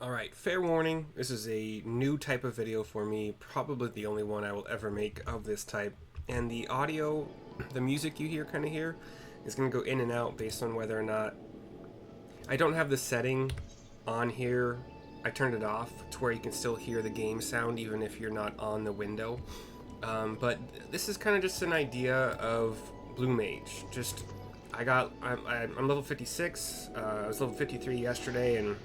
Alright, fair warning, this is a new type of video for me, probably the only one I will ever make of this type. And the audio, the music you kind of hear, is going to go in and out based on whether or not... I don't have the setting on here. I turned it off to where you can still hear the game sound even if you're not on the window. But this is kind of just an idea of Blue Mage. I'm level 56, I was level 53 yesterday, and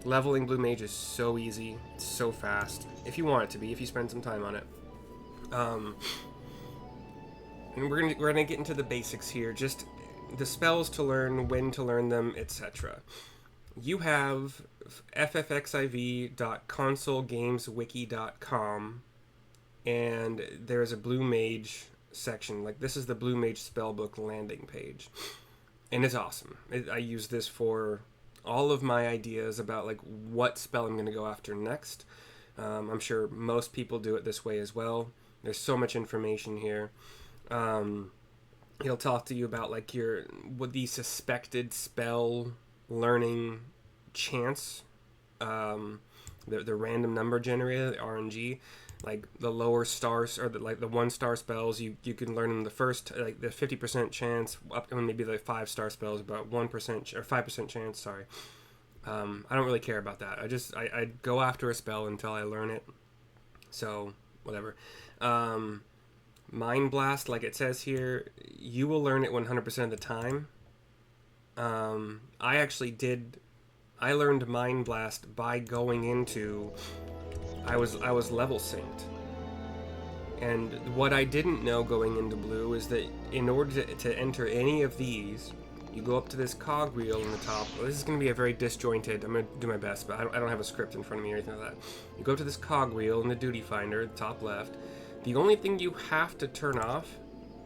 leveling Blue Mage is so easy, it's so fast, if you want it to be, if you spend some time on it. And we're gonna get into the basics here, just the spells to learn, when to learn them, etc. You have ffxiv.consolegameswiki.com, and there's a Blue Mage section. Like, this is the Blue Mage spellbook landing page, and it's awesome. I use this for all of my ideas about like what spell I'm going to go after next. I'm sure most people do it this way as well. There's so much information here. He'll talk to you about like what the suspected spell learning chance, the random number generator, the RNG, like the lower stars or the 1-star spells. You can learn them the first, like the 50% chance up to maybe the 5-star spells about 1% or 5% chance. Sorry, I don't really care about that. I go after a spell until I learn it. So whatever. Mind Blast, like it says here, you will learn it 100% of the time. I learned Mind Blast by going into... I was level synced. And what I didn't know going into Blue is that in order to enter any of these, you go up to this cog wheel in the top. Well, this is going to be a very disjointed... I'm going to do my best, but I don't have a script in front of me or anything like that. You go to this cog wheel in the duty finder, top left. The only thing you have to turn off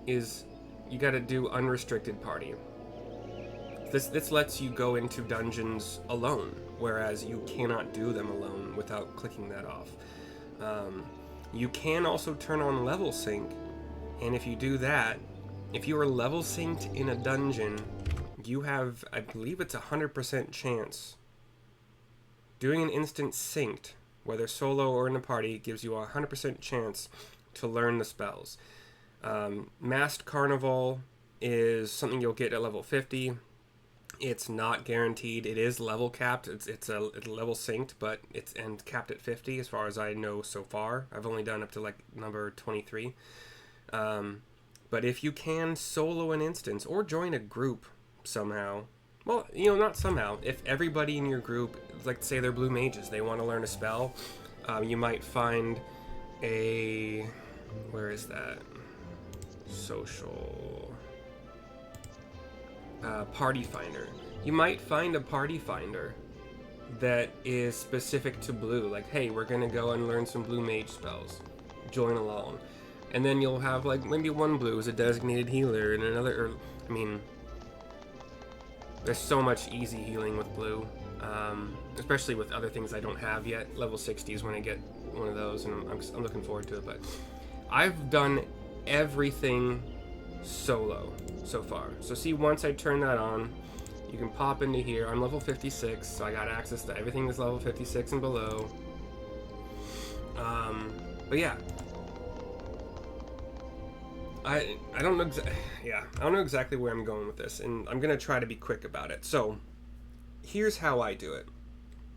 is you got to do unrestricted party. This lets you go into dungeons alone, whereas you cannot do them alone without clicking that off. You can also turn on level sync, and if you do that, if you are level synced in a dungeon, you have, I believe it's 100% chance. Doing an instance synced, whether solo or in a party, gives you a 100% chance to learn the spells. Masked Carnival is something you'll get at level 50. It's not guaranteed. It is level capped. It's level synced, but it's capped at 50 as far as I know so far. I've only done up to like number 23. But if you can solo an instance or join a group somehow, well, not somehow. If everybody in your group, like say they're Blue Mages, they want to learn a spell, you might find a... Where is that? Social... party finder. You might find a party finder that is specific to Blue. Like, hey, we're gonna go and learn some Blue Mage spells. Join along. And then you'll have like maybe one Blue is a designated healer and another... there's so much easy healing with Blue. Especially with other things I don't have yet. Level 60 is when I get one of those, and I'm looking forward to it. But I've done everything solo so far. So see, once I turn that on, you can pop into here. I'm level 56, so I got access to everything that's level 56 and below. But yeah, I don't know I don't know exactly where I'm going with this, and I'm gonna try to be quick about it. So here's how I do it.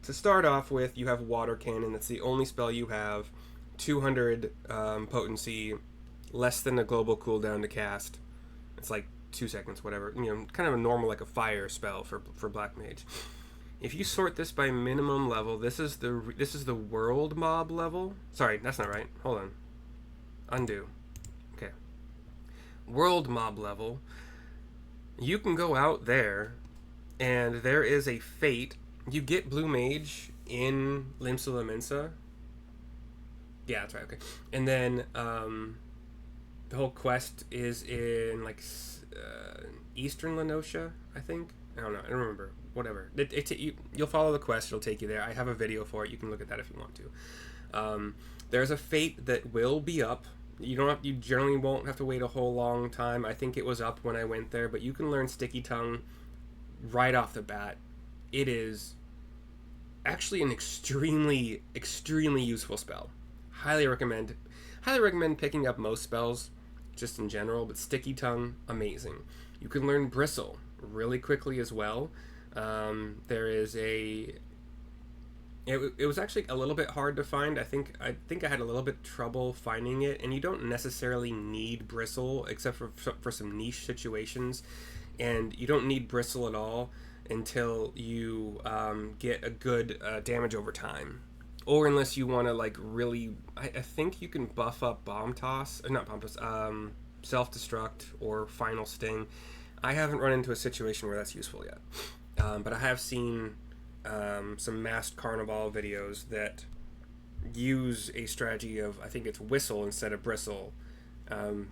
To start off with, you have Water Cannon. That's the only spell you have. 200 potency, less than a global cooldown to cast. It's like 2 seconds, whatever. Kind of a normal, like a fire spell for Black Mage. If you sort this by minimum level, this is the world mob level. Sorry, that's not right. Hold on. Undo. Okay. World mob level. You can go out there, and there is a fate. You get Blue Mage in Limsa Mensa. Yeah, that's right. Okay. And then the whole quest is in like Eastern Lenosha, I think. I don't know. I don't remember. Whatever. You'll follow the quest. It'll take you there. I have a video for it. You can look at that if you want to. There's a fate that will be up. You generally won't have to wait a whole long time. I think it was up when I went there, but you can learn Sticky Tongue right off the bat. It is actually an extremely, extremely useful spell. Highly recommend. Highly recommend picking up most spells, just in general. But Sticky Tongue, amazing. You can learn Bristle really quickly as well. There is a. It was actually a little bit hard to find. I think I had a little bit trouble finding it, and you don't necessarily need Bristle except for some niche situations, and you don't need Bristle at all until you get a good damage over time, or unless you want to like really. I think you can buff up Bomb Toss, or not Bomb Toss, Self Destruct or Final Sting. I haven't run into a situation where that's useful yet, but I have seen some masked carnival videos that use a strategy of, I think it's Whistle instead of Bristle,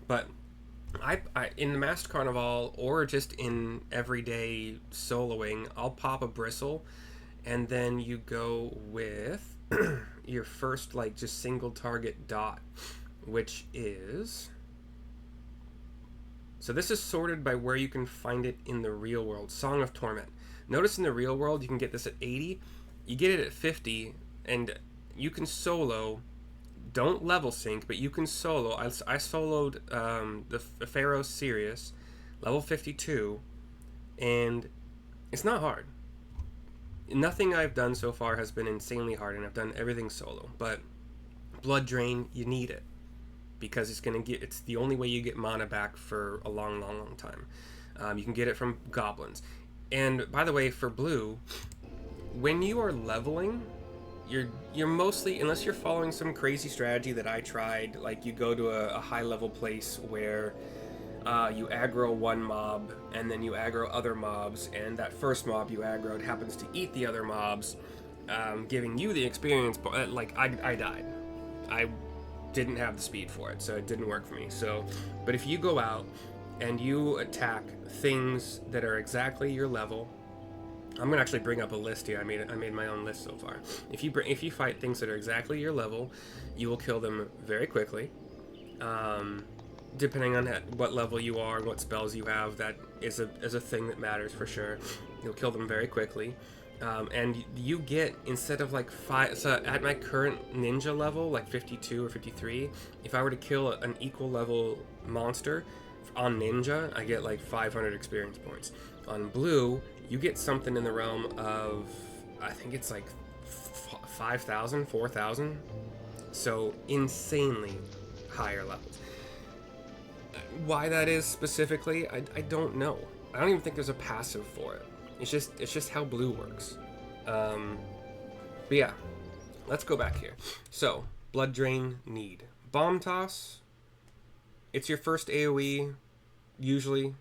but I in the masked carnival or just in everyday soloing, I'll pop a Bristle, and then you go with your first like just single target dot, which is, so this is sorted by where you can find it in the real world. Song of Torment. Notice in the real world you can get this at 80, you get it at 50, and you can solo. Don't level sync, but you can solo. I soloed the Pharaoh Sirius, level 52, and it's not hard. Nothing I've done so far has been insanely hard, and I've done everything solo. But Blood Drain, you need it because it's the only way you get mana back for a long, long, long time. You can get it from goblins. And by the way, for blue, when you are leveling, you're mostly, unless you're following some crazy strategy that I tried, like you go to a high level place where you aggro one mob and then you aggro other mobs, and that first mob you aggroed happens to eat the other mobs, giving you the experience. But like I died. I didn't have the speed for it, so it didn't work for me. So, but if you go out and you attack things that are exactly your level, I'm gonna actually bring up a list here. I made my own list so far. If you fight things that are exactly your level, you will kill them very quickly. Depending on what level you are and what spells you have, that is a thing that matters for sure. You'll kill them very quickly. And you get, instead of like 5, so at my current ninja level, like 52 or 53, if I were to kill an equal level monster on ninja, I get like 500 experience points. On blue, you get something in the realm of, I think it's like 5,000, 4,000. So insanely higher levels. Why that is specifically, I don't know. I don't even think there's a passive for it. It's just how blue works. But yeah, let's go back here. So, Blood Drain, need. Bomb Toss, it's your first AoE, usually.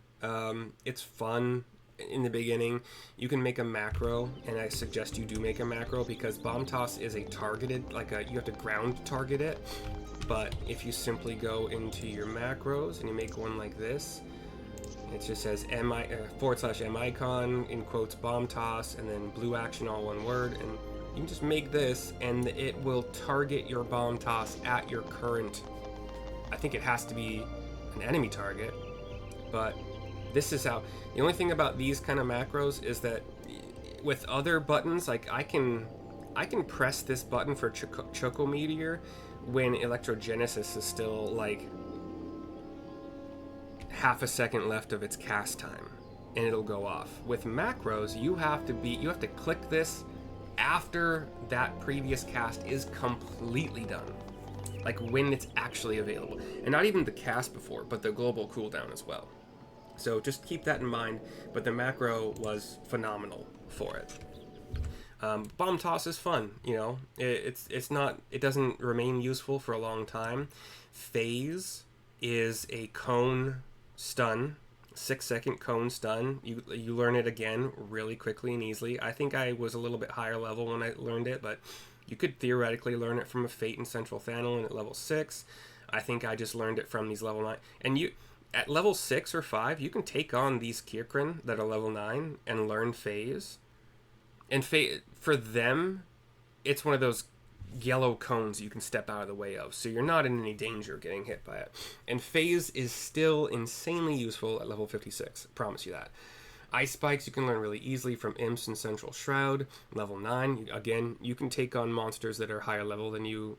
It's fun in the beginning. You can make a macro, and I suggest you do make a macro, because Bomb Toss is a targeted, you have to ground target it. But if you simply go into your macros and you make one like this, it just says /m icon, in quotes, Bomb Toss, and then blue action, all one word, and you can just make this, and it will target your Bomb Toss at your current, I think it has to be an enemy target, but this is how. The only thing about these kind of macros is that with other buttons, like I can press this button for Choco Meteor when Electrogenesis is still like half a second left of its cast time, and it'll go off. With macros, you have to click this after that previous cast is completely done, like when it's actually available, and not even the cast before, but the global cooldown as well. So just keep that in mind. But the macro was phenomenal for it. Bomb Toss is fun, it doesn't remain useful for a long time. Phase is a cone stun, 6-second cone stun. You learn it again really quickly and easily. I think I was a little bit higher level when I learned it, but you could theoretically learn it from a Fate and Central Thanalan at level 6. I think I just learned it from these level 9. And you, at level 6 or 5, you can take on these Kirkran that are level 9 and learn Phase. And for them, it's one of those yellow cones you can step out of the way of, so you're not in any danger of getting hit by it. And Phase is still insanely useful at level 56, I promise you that. Ice Spikes you can learn really easily from Imps and Central Shroud. Level 9, again, you can take on monsters that are higher level than you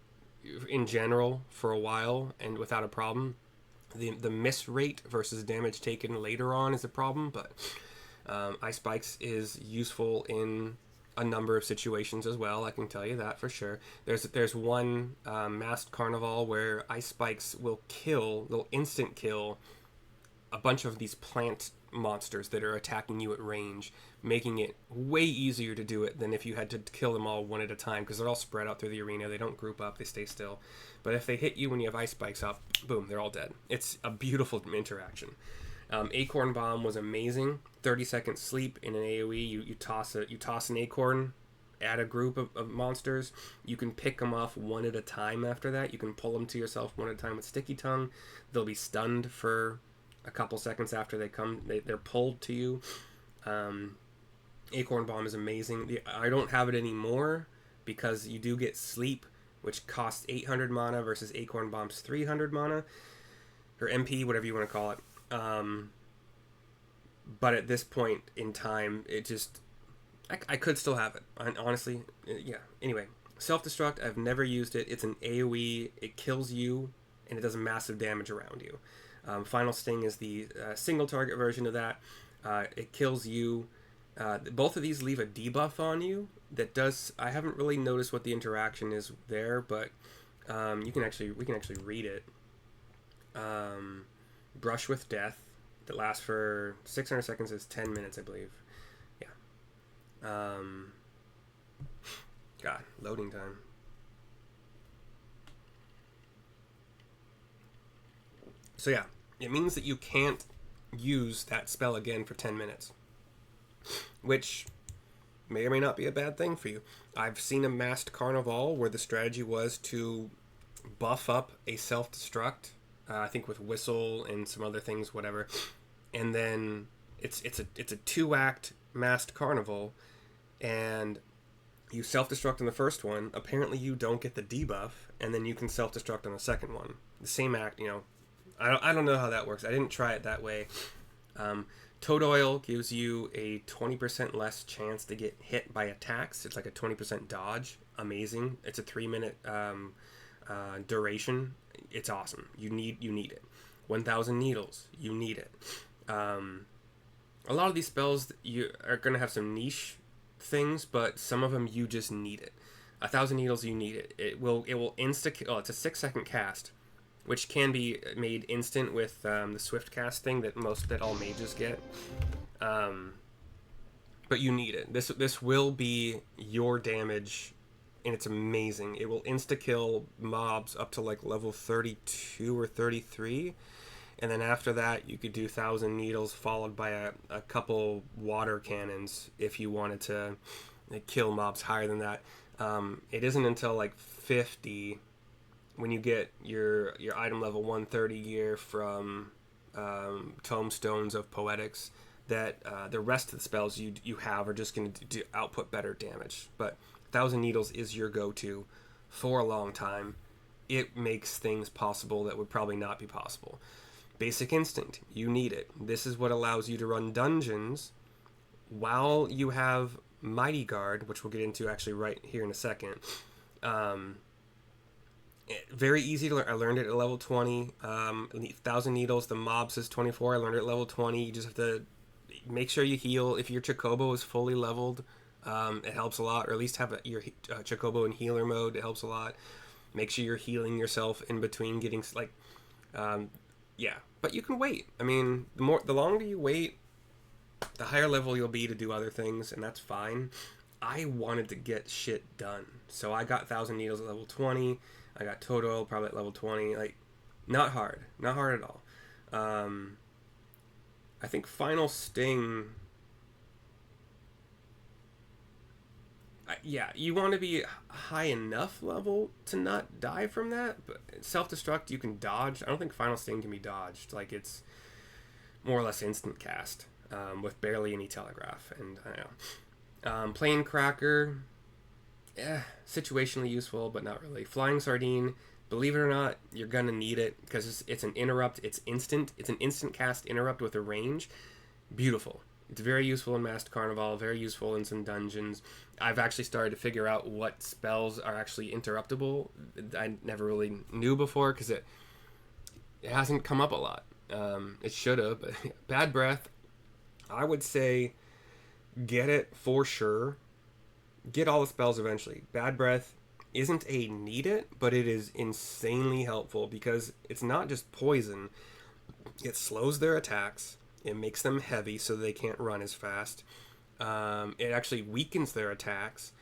in general for a while and without a problem. The miss rate versus damage taken later on is a problem, but Ice Spikes is useful in a number of situations as well. I can tell you that for sure. There's one masked carnival where Ice Spikes will instant kill a bunch of these plant monsters that are attacking you at range, making it way easier to do it than if you had to kill them all one at a time, because they're all spread out through the arena. They don't group up, they stay still. But if they hit you when you have Ice Spikes up, boom, they're all dead. It's a beautiful interaction. Acorn Bomb was amazing. 30-second sleep in an AoE. You toss an acorn at a group of monsters. You can pick them off one at a time after that. You can pull them to yourself one at a time with Sticky Tongue. They'll be stunned for a couple seconds after they're pulled to you. Acorn Bomb is amazing. I don't have it anymore because you do get Sleep, which costs 800 mana versus Acorn Bomb's 300 mana. Or MP, whatever you want to call it. But at this point in time, it just... I could still have it. Honestly, yeah. Anyway, Self-Destruct, I've never used it. It's an AoE. It kills you, and it does massive damage around you. Final Sting is the single target version of that. It kills you. Both of these leave a debuff on you that does... I haven't really noticed what the interaction is there, but we can actually read it. Brush with Death that lasts for 600 seconds is 10 minutes, I believe. Yeah. God, loading time. So yeah, it means that you can't use that spell again for 10 minutes. Which may or may not be a bad thing for you. I've seen a masked carnival where the strategy was to buff up a self-destruct, I think with Whistle and some other things, whatever. And then it's a 2-act masked carnival, and you self-destruct on the first one. Apparently you don't get the debuff, and then you can self-destruct on the second one. The same act, you know. I don't know how that works. I didn't try it that way. Toad Oil gives you a 20% less chance to get hit by attacks. It's like a 20% dodge. Amazing. It's a 3-minute duration. It's awesome. You need it. 1,000 Needles. You need it. A lot of these spells you are going to have some niche things, but some of them you just need it. 1,000 Needles, you need it. It will insta. Oh, it's a 6-second cast, which can be made instant with the Swift Cast thing that all mages get. But you need it. This will be your damage, and it's amazing. It will insta-kill mobs up to like level 32 or 33. And then after that, you could do 1,000 Needles followed by a couple water cannons if you wanted to kill mobs higher than that. It isn't until like 50... when you get your item level 130 gear from Tomestones of Poetics, that the rest of the spells you have are just going to output better damage. But 1,000 Needles is your go-to for a long time. It makes things possible that would probably not be possible. Basic Instinct, you need it. This is what allows you to run dungeons while you have Mighty Guard, which we'll get into actually right here in a second. Very easy to learn. I learned it at level 20. 1,000 Needles, the mob says 24. I learned it at level 20. You just have to make sure you heal. If your Chocobo is fully leveled, it helps a lot. Or at least have your Chocobo in healer mode. It helps a lot. Make sure you're healing yourself in between getting, like... yeah. But you can wait. I mean, the longer you wait, the higher level you'll be to do other things, and that's fine. I wanted to get shit done. So I got 1,000 Needles at level 20. I got Toad Oil probably at level 20. Like, not hard. Not hard at all. I think Final Sting... yeah, you want to be high enough level to not die from that. But Self-Destruct, you can dodge. I don't think Final Sting can be dodged. Like, it's more or less instant cast with barely any telegraph. And I don't know. Plane Cracker... situationally useful, but not really. Flying Sardine, believe it or not, you're gonna need it because it's an interrupt. It's instant. It's an instant cast interrupt with a range. Beautiful. It's very useful in Masked Carnival, very useful in some dungeons. I've actually started to figure out what spells are actually interruptible. I never really knew before because it hasn't come up a lot. It should have, but Bad Breath, I would say get it for sure. Get all the spells eventually. Bad Breath isn't a need it, but it is insanely helpful because it's not just poison. It slows their attacks. It makes them heavy so they can't run as fast. It actually weakens their attacks,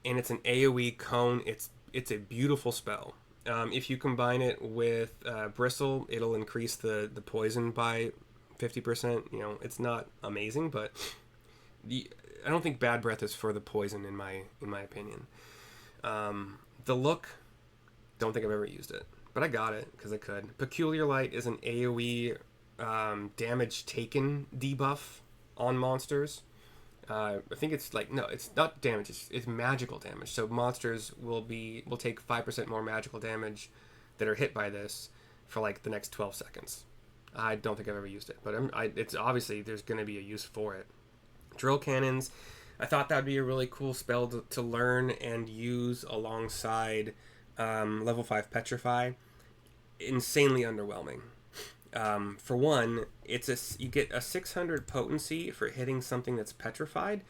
and it's an AOE cone. It's a beautiful spell. If you combine it with Bristle, it'll increase the poison by 50%. You know, it's not amazing, but I don't think Bad Breath is for the poison in my opinion. The look, don't think I've ever used it, but I got it because I could. Peculiar Light is an AOE damage taken debuff on monsters. I think it's like, no, it's not damage. It's magical damage. So monsters will take 5% more magical damage that are hit by this for like the next 12 seconds. I don't think I've ever used it, but it's obviously there's going to be a use for it. Drill cannons. I thought that would be a really cool spell to learn and use alongside level 5 Petrify. Insanely underwhelming. For one, you get a 600 potency for hitting something that's petrified,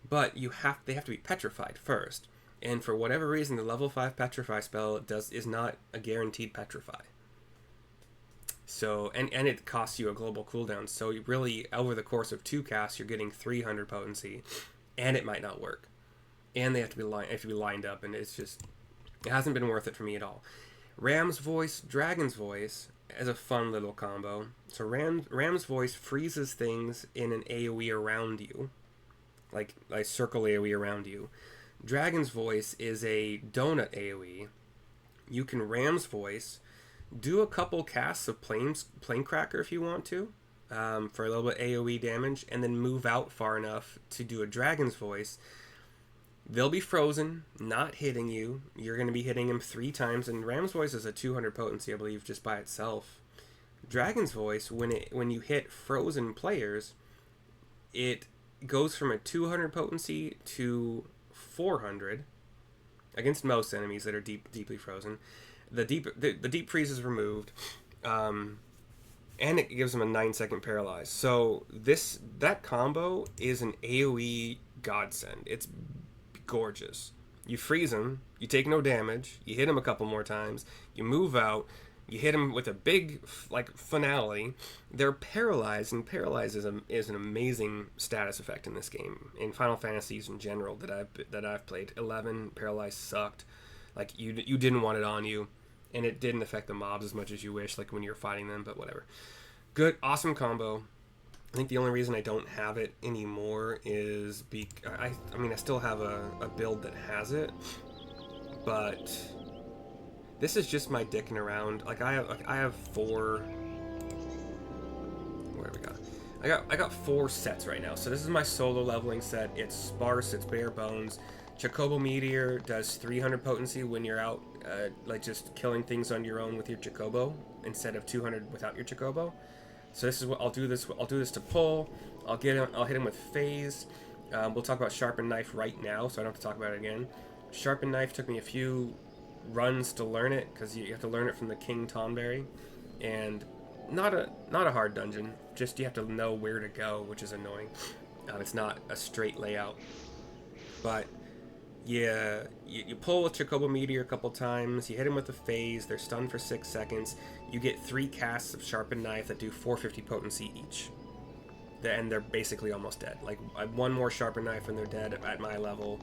but they have to be petrified first. And for whatever reason, the level 5 Petrify spell is not a guaranteed petrify. So, and it costs you a global cooldown. So you really, over the course of 2 casts, you're getting 300 potency, and it might not work. And they have to be lined up, and it hasn't been worth it for me at all. Ram's Voice, Dragon's Voice as a fun little combo. So Ram's Voice freezes things in an AoE around you, like circle AoE around you. Dragon's Voice is a donut AoE. You can Ram's Voice, do a couple casts of Planecracker if you want to, for a little bit AoE damage, and then move out far enough to do a Dragon's Voice. They'll be frozen, not hitting you. You're going to be hitting them 3 times, and Ram's Voice is a 200 potency, I believe, just by itself. Dragon's Voice, when you hit frozen players, it goes from a 200 potency to 400 against most enemies that are deeply frozen. The deep freeze is removed, and it gives them a 9-second paralyze. So that combo is an AoE godsend. It's gorgeous. You freeze them, you take no damage, you hit them a couple more times, you move out, you hit them with a big finale. They're paralyzed, and paralyze is an amazing status effect in this game. In Final Fantasies in general that I've played, 11 paralyzed sucked. Like you didn't want it on you, and it didn't affect the mobs as much as you wish, like when you're fighting them. But whatever. Good, awesome combo. I think the only reason I don't have it anymore is I still have a build that has it, but this is just my dicking around. Like I have 4. Where do we go? I got 4 sets right now. So this is my solo leveling set. It's sparse. It's bare bones. Chocobo Meteor does 300 potency when you're out, like just killing things on your own with your Chocobo instead of 200 without your Chocobo. So this is what I'll do. I'll do this to pull. I'll hit him with phase. We'll talk about Sharpened Knife right now, so I don't have to talk about it again. Sharpened Knife took me a few runs to learn it because you have to learn it from the King Tonberry, and not a hard dungeon. Just you have to know where to go, which is annoying. It's not a straight layout, but yeah, you pull with Chocobo Meteor a couple times, you hit him with a phase, they're stunned for 6 seconds, you get 3 casts of Sharpened Knife that do 450 potency each. And they're basically almost dead. Like, one more Sharpened Knife and they're dead at my level,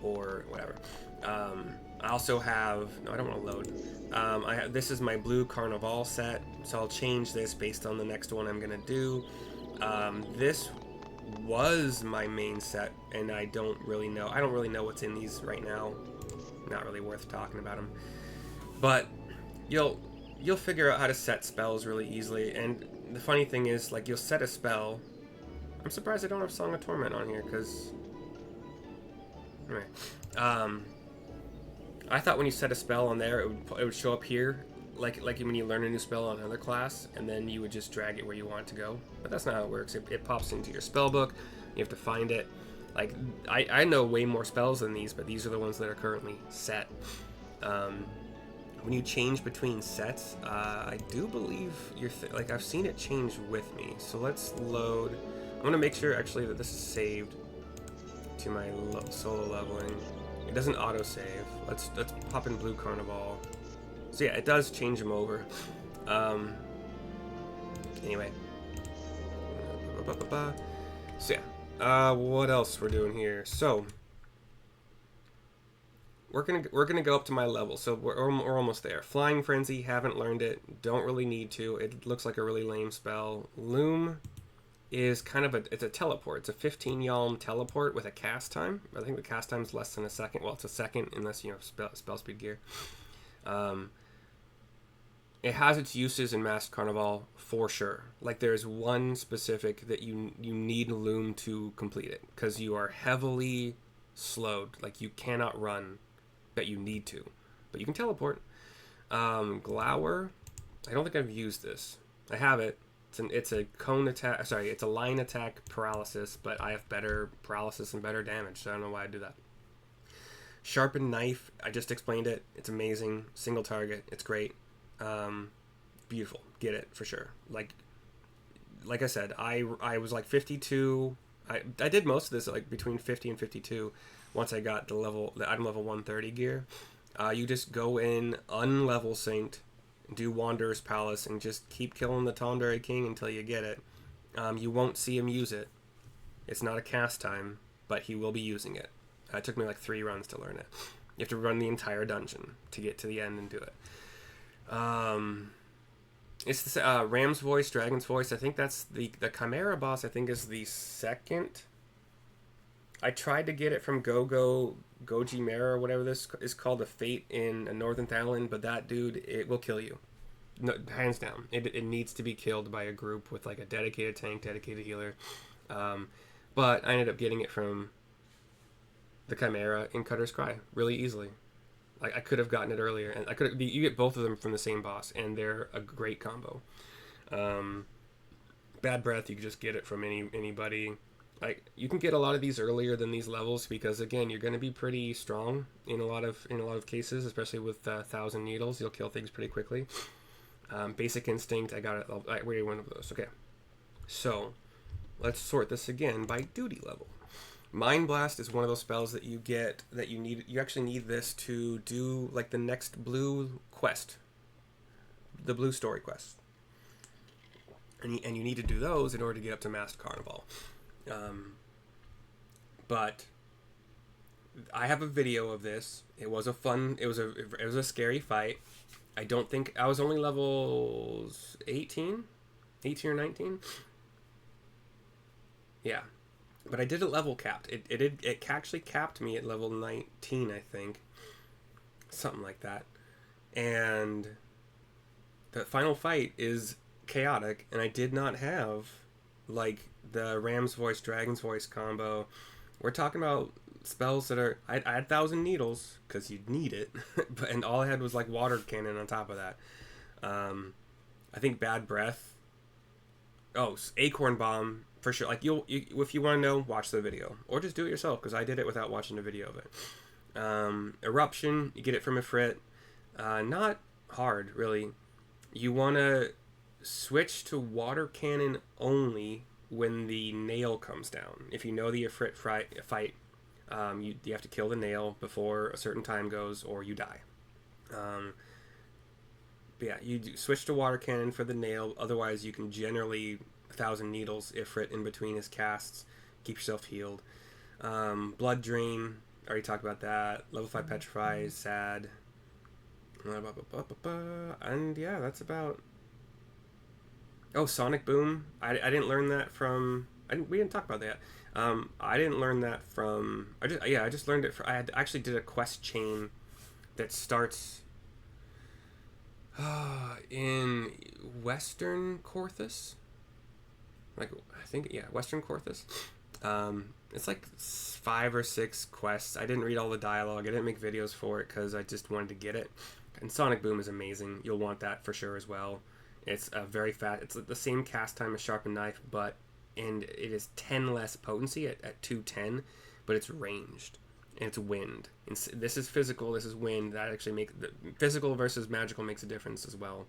or whatever. I also have, no, I don't want to load. This is my Blue Carnival set, so I'll change this based on the next one I'm going to do. This was my main set, and I don't really know what's in these right now. Not really worth talking about them, but you'll figure out how to set spells really easily. And the funny thing is, like, you'll set a spell. I'm surprised I don't have Song of Torment on here, because anyway, I thought when you set a spell on there, it would show up here like when you learn a new spell on another class, and then you would just drag it where you want it to go. But that's not how it works. It pops into your spell book. You have to find it. Like, I know way more spells than these, but these are the ones that are currently set. When you change between sets, I do believe like I've seen it change with me. So let's load. I'm gonna make sure actually that this is saved to my solo leveling. It doesn't auto save. Let's pop in Blue Carnival. So yeah, it does change them over. Anyway. So yeah. What else we're doing here? So we're gonna go up to my level. So we're almost there. Flying Frenzy, haven't learned it. Don't really need to. It looks like a really lame spell. Loom is kind of it's a teleport. It's a 15 yalm teleport with a cast time. I think the cast time is less than a second. Well, it's a second unless you know spell speed gear. It has its uses in Masked Carnival for sure. Like there's one specific that you need Loom to complete it because you are heavily slowed. Like you cannot run, but you need to. But you can teleport. Glower. I don't think I've used this. I have it. It's a cone attack. Sorry, it's a line attack paralysis, but I have better paralysis and better damage, so I don't know why I do that. Sharpened Knife. I just explained it. It's amazing. Single target. It's great. Beautiful. Get it for sure. Like I said, I was like 52. I did most of this like between 50 and 52. Once I got the item level 130 gear, you just go in unlevel synced, do Wanderer's Palace, and just keep killing the Tandere King until you get it. You won't see him use it. It's not a cast time, but he will be using it. It took me like 3 runs to learn it. You have to run the entire dungeon to get to the end and do it. It's the Ram's Voice, Dragon's Voice. I think that's the Chimera boss. I think is the second. I tried to get it from Goji Mera or whatever this is called, a Fate in Northern Thailand, but that dude, it will kill you. No, hands down. It needs to be killed by a group with like a dedicated tank, dedicated healer. But I ended up getting it from the Chimera in Cutter's Cry really easily. I could have gotten it earlier, and you get both of them from the same boss, and they're a great combo. Bad Breath, you can just get it from anybody. Like you can get a lot of these earlier than these levels because again, you're going to be pretty strong in a lot of cases, especially with 1,000 needles. You'll kill things pretty quickly. Basic Instinct, I got it. I already one of those. Okay, so let's sort this again by duty level. Mind Blast is one of those spells that you get that you need. You actually need this to do like the next blue quest, the blue story quest, and you need to do those in order to get up to Masked Carnival. But I have a video of this. It was a scary fight. I don't think I was only levels 18 or 19. Yeah. But I did it level capped. It actually capped me at level 19, I think. Something like that. And the final fight is chaotic, and I did not have like the Ram's Voice, Dragon's Voice combo. We're talking about spells that are... I had 1,000 needles, because you'd need it. And all I had was like water cannon on top of that. I think Bad Breath. Oh, Acorn Bomb. For sure, like you if you want to know, watch the video or just do it yourself because I did it without watching a video of it. Eruption, you get it from Ifrit. Not hard, really. You want to switch to water cannon only when the nail comes down. If you know the Ifrit fight, you have to kill the nail before a certain time goes or you die. But yeah, you switch to water cannon for the nail. Otherwise, you can generally 1,000 needles Ifrit in between his casts. Keep yourself healed. Blood Drain. Already talked about that. Level 5 Petrify is sad. And yeah, that's about... Oh, Sonic Boom. I didn't learn that from... we didn't talk about that. I didn't learn that from... I just learned it from... I actually did a quest chain that starts in Western Korthus. Like, I think, yeah, Western Korthus. It's like 5 or 6 quests. I didn't read all the dialogue. I didn't make videos for it because I just wanted to get it. And Sonic Boom is amazing. You'll want that for sure as well. It's very fast. It's the same cast time as Sharpened Knife, and it is 10 less potency at 210, but it's ranged and it's wind. And this is physical. This is wind. That actually makes the physical versus magical makes a difference as well.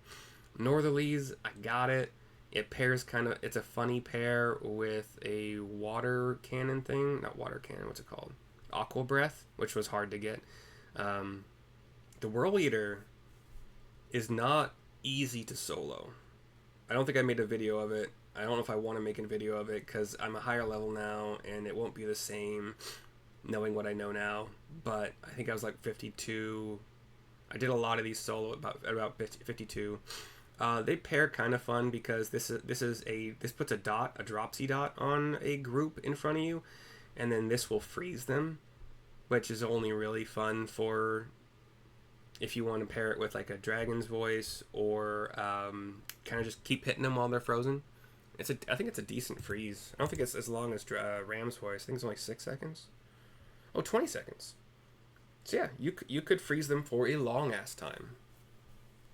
Northerlies, I got it. It pairs it's a funny pair with a water cannon thing. Not water cannon, what's it called? Aqua Breath, which was hard to get. The Whirl Eater is not easy to solo. I don't think I made a video of it. I don't know if I want to make a video of it because I'm a higher level now and it won't be the same knowing what I know now. But I think I was like 52. I did a lot of these solo about 52. They pair kind of fun because this puts a dropsy dot on a group in front of you, and then this will freeze them, which is only really fun for if you want to pair it with like a dragon's voice or kind of just keep hitting them while they're frozen. I think it's a decent freeze. I don't think it's as long as Ram's voice. I think it's only 6 seconds. Oh, 20 seconds. So yeah, you could freeze them for a long ass time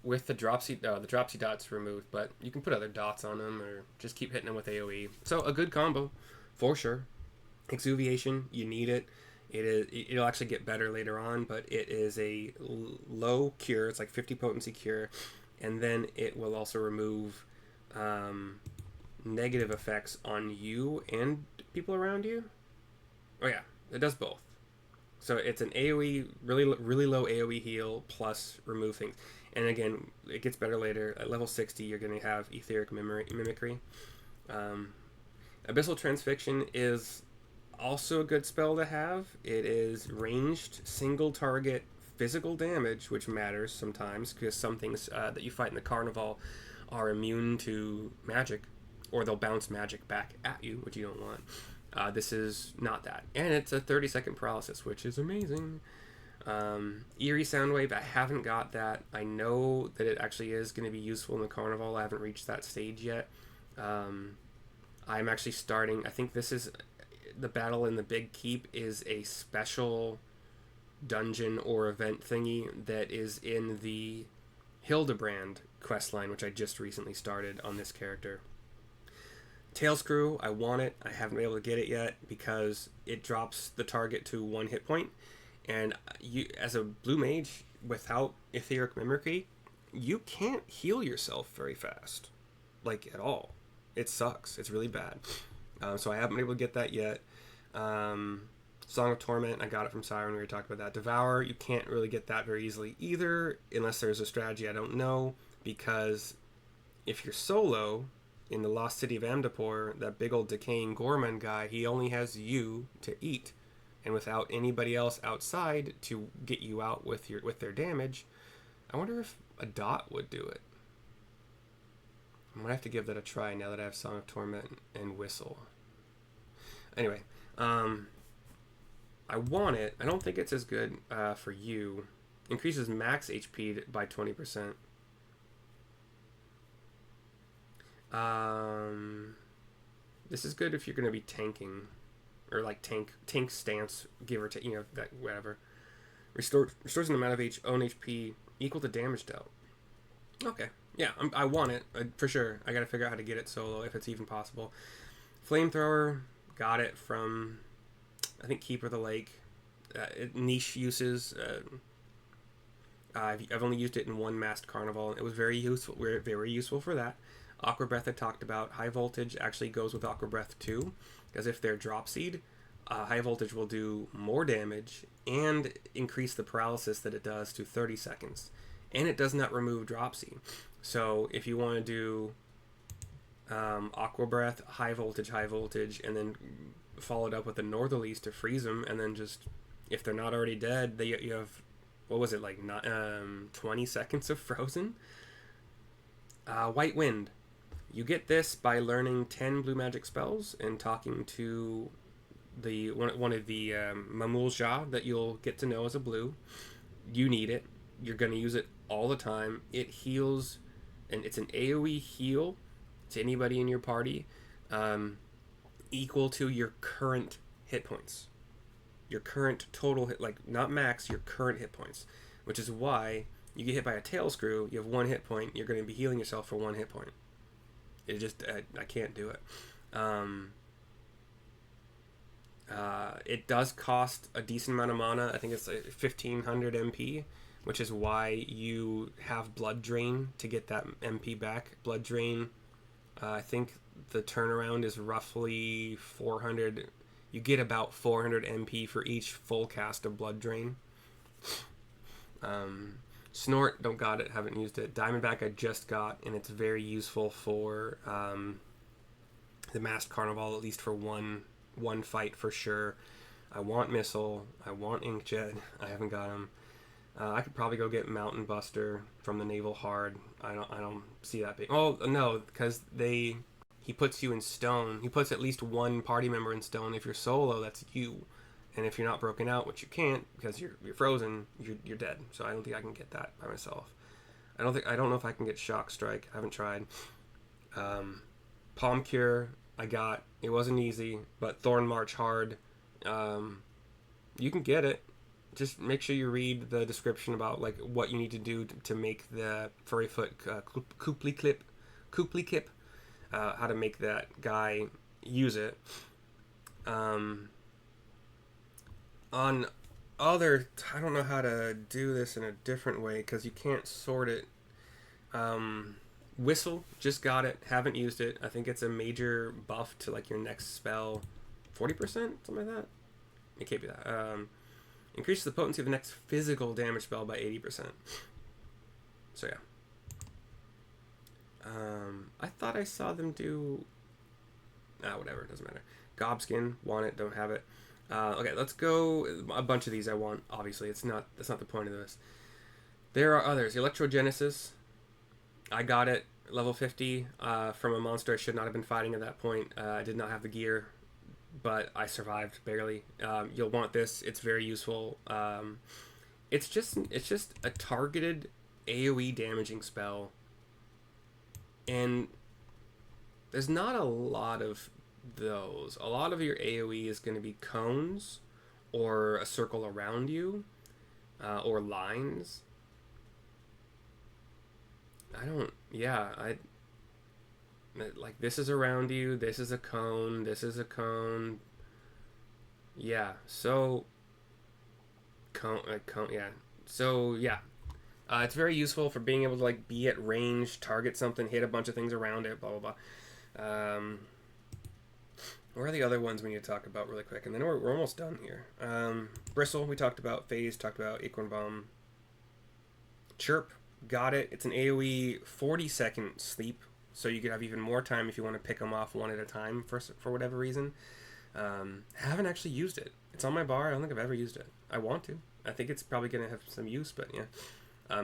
with the dropsy dots removed, but you can put other dots on them or just keep hitting them with AoE. So a good combo for sure. Exuviation, you need it. It'll actually get better later on, but it is a low cure. It's like 50 potency cure, and then it will also remove negative effects on you and people around you. Oh yeah, it does both. So it's an AoE, really low AoE heal plus remove things. And again, it gets better later. At level 60, you're going to have Etheric Mimicry. Abyssal Transfixion is also a good spell to have. It is ranged, single target physical damage, which matters sometimes because some things that you fight in the Carnival are immune to magic, or they'll bounce magic back at you, which you don't want. This is not that. And it's a 30-second paralysis, which is amazing. Eerie Soundwave, I haven't got that. I know that it actually is going to be useful in the Carnival. I haven't reached that stage yet. I'm actually starting, I think this is, the battle in the Big Keep is a special dungeon or event thingy that is in the Hildebrand questline, which I just recently started on this character. Tailscrew, I want it. I haven't been able to get it yet because it drops the target to 1 hit point. And you, as a Blue Mage, without Etheric Mimicry, you can't heal yourself very fast. Like, at all. It sucks. It's really bad. So I haven't been able to get that yet. Song of Torment, I got it from Siren. We were talking about that. Devour, you can't really get that very easily either, unless there's a strategy I don't know. Because if you're solo in the Lost City of Amdapor, that big old decaying Gorman guy, he only has you to eat. And without anybody else outside to get you out with their damage, I wonder if a dot would do it. I'm gonna have to give that a try now that I have Song of Torment and Whistle. Anyway, I want it. I don't think it's as good for you. Increases max HP by 20%. This is good if you're gonna be tanking. Or like tank stance, give or take, that whatever. Restores an amount of own HP equal to damage dealt. Okay, yeah, I want it for sure. I gotta figure out how to get it solo if it's even possible. Flamethrower, got it from I think Keeper of the Lake. Niche uses. I've only used it in one masked carnival. It was very useful. Very useful for that. Aqua Breath I talked about. High Voltage actually goes with Aqua Breath too, because if they're drop seed, High Voltage will do more damage and increase the paralysis that it does to 30 seconds. And it does not remove drop seed. So if you want to do Aqua Breath, High Voltage, and then follow it up with the Northerlies to freeze them, and then just, if they're not already dead, you have, what was it, like 20 seconds of frozen? White Wind. You get this by learning 10 blue magic spells and talking to the one of the Mamul Shah that you'll get to know as a blue. You need it. You're going to use it all the time. It heals, and it's an AoE heal to anybody in your party. equal to your current hit points. Your current total hit, like not max, your current hit points. Which is why you get hit by a tail screw, you have 1 hit point, you're going to be healing yourself for 1 hit point. It just, I can't do it. It does cost a decent amount of mana. I think it's like 1500 MP, which is why you have Blood Drain to get that MP back. Blood Drain, I think the turnaround is roughly 400. You get about 400 MP for each full cast of Blood Drain. Snort, don't got it, haven't used it. Diamondback I just got, and it's very useful for the Masked Carnival, at least for one fight for sure. I want Missile, I want Inkjet, I haven't got them. I could probably go get Mountain Buster from the Naval Hard. I don't see that big. Oh no, because he puts you in stone. He puts at least one party member in stone. If you're solo, that's you. And if you're not broken out, which you can't because you're frozen, you're dead. So I don't think I can get that by myself. I don't know if I can get Shock Strike. I haven't tried. Palm Cure I got. It wasn't easy, but Thorn March Hard. You can get it. Just make sure you read the description about like what you need to do to make the Furry Foot Couply Kip. How to make that guy use it. On other, I don't know how to do this in a different way because you can't sort it. Whistle, just got it, haven't used it. I think it's a major buff to like your next spell, 40%, something like that. It can't be that. Increases the potency of the next physical damage spell by 80%. So yeah. I thought I saw them do. Whatever, doesn't matter. Gobskin, want it, don't have it. Okay, let's go. A bunch of these I want. Obviously, that's not the point of this. There are others. Electrogenesis. I got it level 50 from a monster I should not have been fighting at that point. I did not have the gear, but I survived barely. You'll want this. It's very useful. It's just a targeted AoE damaging spell, and there's not a lot of those. A lot of your AoE is going to be cones or a circle around you or lines. Like this is around you, this is a cone, this is a cone. Yeah, so cone, yeah. So yeah. It's very useful for being able to like be at range, target something, hit a bunch of things around it, blah blah blah. What are the other ones we need to talk about really quick? And then we're almost done here. Bristle, we talked about. Phase, talked about. Acorn Bomb. Chirp, got it. It's an AoE 40-second sleep, so you could have even more time if you want to pick them off one at a time for whatever reason. Haven't actually used it. It's on my bar. I don't think I've ever used it. I want to. I think it's probably going to have some use, but yeah.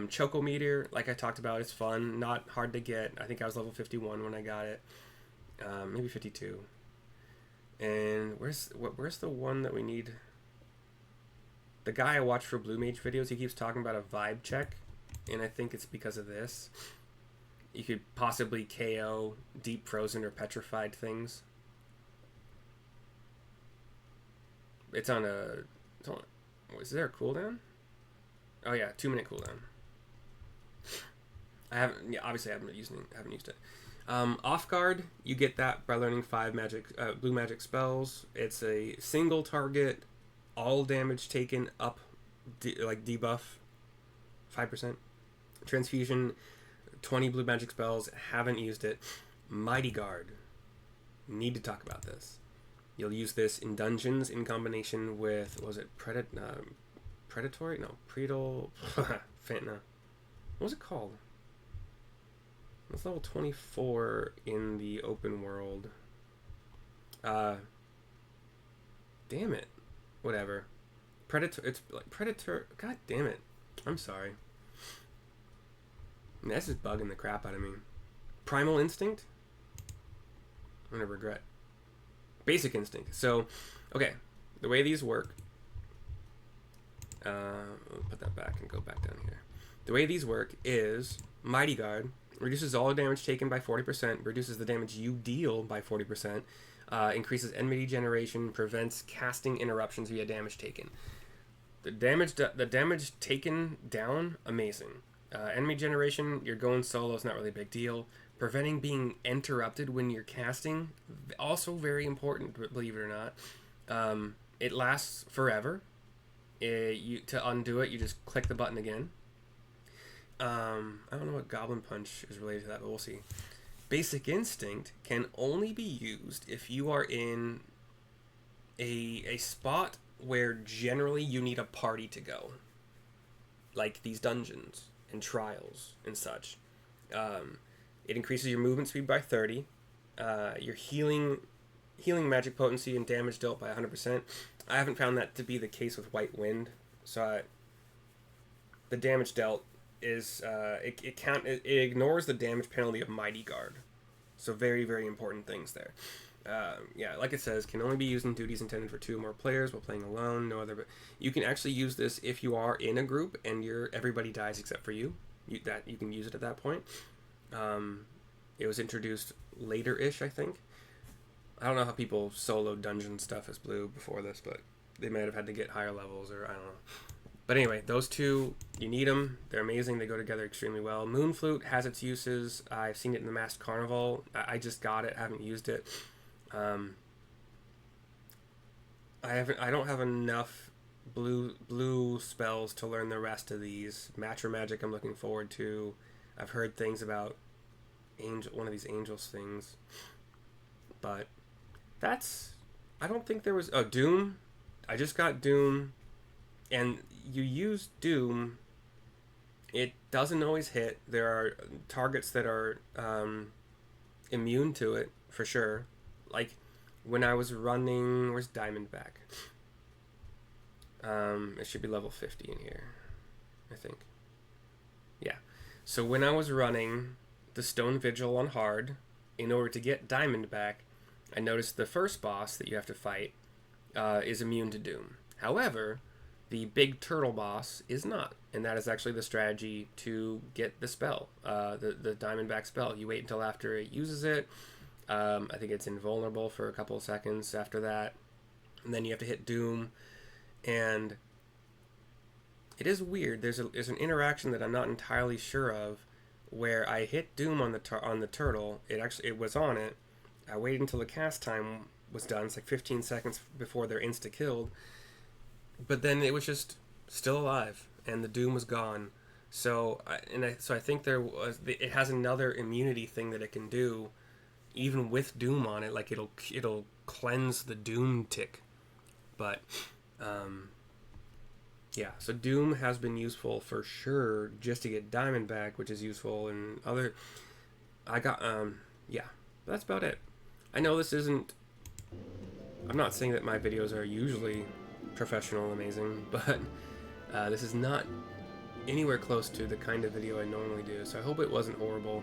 Choco Meteor, like I talked about, it's fun. Not hard to get. I think I was level 51 when I got it. Maybe 52. And where's the one that we need? The guy I watch for Blue Mage videos, he keeps talking about a vibe check, and I think it's because of this. You could possibly KO deep frozen or petrified things. It's on a... Is there a cooldown? Oh yeah, 2-minute cooldown. Obviously I haven't used it. Off guard, you get that by learning 5 blue magic spells. It's a single target, all damage taken up, debuff, 5%. Transfusion, 20 blue magic spells. Haven't used it. Mighty Guard, need to talk about this. You'll use this in dungeons in combination with, what was it, Predatory? No, Predal, Fentana. What was it called? It's level 24 in the open world. Damn it. Whatever. Predator. It's like Predator. God damn it. I'm sorry. This is bugging the crap out of me. Primal Instinct? I'm gonna regret. Basic Instinct. So, okay. The way these work. I'll put that back and go back down here. The way these work is Mighty Guard reduces all damage taken by 40%, reduces the damage you deal by 40%, Increases enmity generation, prevents casting interruptions via damage taken. The damage taken down, amazing. Enemy generation, you're going solo, it's not really a big deal. Preventing being interrupted when you're casting, also very important, believe it or not. It lasts forever. To undo it, you just click the button again. I don't know what Goblin Punch is related to that, but we'll see. Basic Instinct can only be used if you are in a spot where generally you need a party to go, like these dungeons and trials and such. It increases your movement speed by 30, your healing magic potency and damage dealt by 100%. I haven't found that to be the case with White Wind, so the damage dealt is it ignores the damage penalty of Mighty Guard, so very, very important things there. Yeah, like it says, can only be used in duties intended for 2 or more players while playing alone. No other, but you can actually use this if you are in a group and everybody dies except for you. You can use it at that point. It was introduced later-ish, I think. I don't know how people solo dungeon stuff as Blue before this, but they might have had to get higher levels, or I don't know. But anyway, those two, you need them. They're amazing. They go together extremely well. Moon Flute has its uses. I've seen it in the Masked Carnival. I just got it. Haven't used it. I don't have enough blue spells to learn the rest of these. Matcher Magic I'm looking forward to. I've heard things about one of these angels things. But I don't think there was... Oh, Doom. I just got Doom. And you use Doom, it doesn't always hit. There are targets that are immune to it, for sure. Like, when I was running... Where's Diamondback? It should be level 50 in here, I think. Yeah. So when I was running the Stone Vigil on hard, in order to get Diamondback, I noticed the first boss that you have to fight is immune to Doom. However, the big turtle boss is not, and that is actually the strategy to get the spell, the Diamondback spell. You wait until after it uses it. I think it's invulnerable for a couple of seconds after that, and then you have to hit Doom, and it is weird. There's an interaction that I'm not entirely sure of, where I hit Doom on the turtle. It was on it. I waited until the cast time was done. It's like 15 seconds before they're insta-killed. But then it was just still alive, and the Doom was gone. So I think it has another immunity thing that it can do, even with Doom on it. Like it'll cleanse the Doom tick. But yeah. So Doom has been useful for sure, just to get Diamondback, which is useful, and other. Yeah. That's about it. I know this isn't... I'm not saying that my videos are usually professional amazing, but this is not anywhere close to the kind of video I normally do, so I hope it wasn't horrible.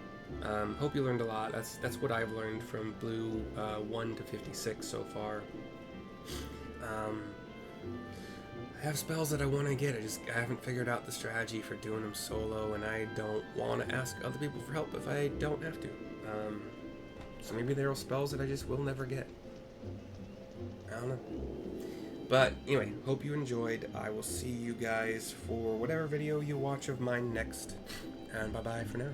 Hope you learned a lot. That's what I've learned from Blue 1 to 56 so far. I have spells that I want to get. I haven't figured out the strategy for doing them solo, and I don't want to ask other people for help if I don't have to. So maybe there are spells that I just will never get. I don't know. But anyway, hope you enjoyed. I will see you guys for whatever video you watch of mine next. And bye-bye for now.